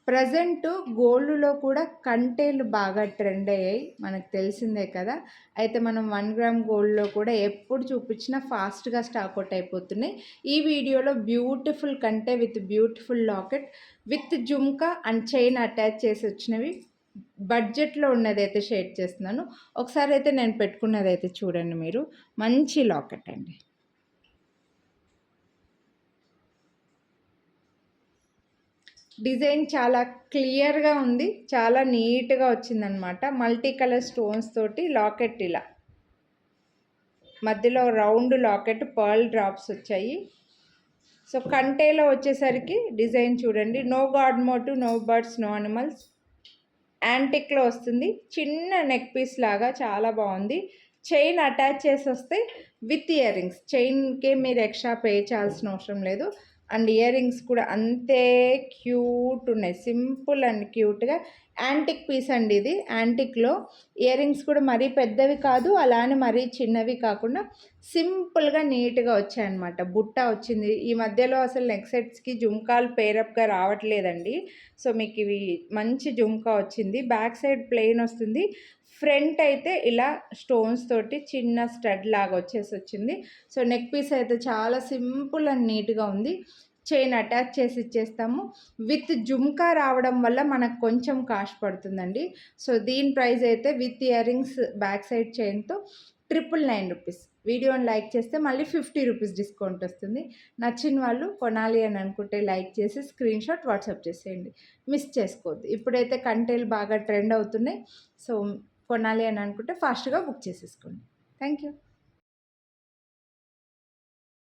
Present గోల్డ్‌లో కూడా కంటేలు బాగా ట్రెండ్ అయ్యాయి. మనకు తెలిసిందే కదా! అయితే మనం 1 గ్రామ్ గోల్డ్‌లో కూడా ఎప్పుడు చూపించినా ఫాస్ట్‌గా స్టాక్ ఔట్ అయిపోతున్నాయి. ఈ వీడియోలో బ్యూటిఫుల్ కంటే with beautiful locket with jhumka and chain attach చేసి వచ్చినవి బడ్జెట్‌లో ఉన్నదైతే షేర్ చేస్తున్నాను. ఒకసారి అయితే నేను పెట్టుకున్నదైతే చూడండి మీరు. మంచి లాకెట్ అండి. డిజైన్ చాలా క్లియర్‌గా ఉంది. చాలా నీట్‌గా వచ్చిందనమాట. మల్టీ కలర్ స్టోన్స్ తోటి లాకెట్ ఇలా. మధ్యలో రౌండ్ లాకెట్ పర్ల్ డ్రాప్స్ వచ్చాయి. సో కంటేలో వచ్చేసరికి డిజైన్ చూడండి. No god motif, no birds, no animals. యాంటిక్‌లో వస్తుంది. చిన్న నెక్ పీస్ లాగా చాలా బాగుంది. చైన్ అటాచ్ చేసి వస్తే విత్ ఇయర్ రింగ్స్. చైన్‌కే మీరు ఎక్స్ట్రా పే చేయాల్సిన అవసరం లేదు. అండ్ ఇయర్ రింగ్స్ కూడా అంతే క్యూట్ ఉన్నాయి. సింపుల్ అండ్ క్యూట్‌గా యాంటిక్ పీస్ అండి ఇది. యాంటిక్‌లో ఇయర్ రింగ్స్ కూడా మరీ పెద్దవి కాదు, అలానే మరీ చిన్నవి కాకుండా సింపుల్‌గా నీట్‌గా వచ్చాయన్నమాట. బుట్ట వచ్చింది. ఈ మధ్యలో అసలు నెక్ సెట్స్‌కి జుమ్కాలు పేరప్‌గా రావట్లేదండి. సో మీకు ఇవి మంచి జుమ్కా వచ్చింది. బ్యాక్ సైడ్ ప్లెయిన్ వస్తుంది. ఫ్రంట్ అయితే ఇలా స్టోన్స్ తోటి చిన్న స్టడ్ లాగా వచ్చింది. సో నెక్ పీస్ అయితే చాలా సింపుల్ అండ్ నీట్‌గా ఉంది. చైన్ అటాచ్ చేసి ఇచ్చేస్తాము. విత్ జుమ్కా రావడం వల్ల మనకు కొంచెం కాస్ట్ పడుతుందండి. సో దీని ప్రైస్ అయితే with ear rings back side చైన్తో 999 రూపీస్. వీడియోని లైక్ చేస్తే మళ్ళీ 50 రూపీస్ డిస్కౌంట్ వస్తుంది. నచ్చిన వాళ్ళు కొనాలి అని అనుకుంటే లైక్ చేసి స్క్రీన్ షాట్ వాట్సాప్ చేసేయండి. మిస్ చేసుకోవద్దు. ఇప్పుడైతే కంటేలు బాగా ట్రెండ్ అవుతున్నాయి. సో కొనాలి అని అనుకుంటే ఫాస్ట్‌గా బుక్ చేసేసుకోండి. Thank you.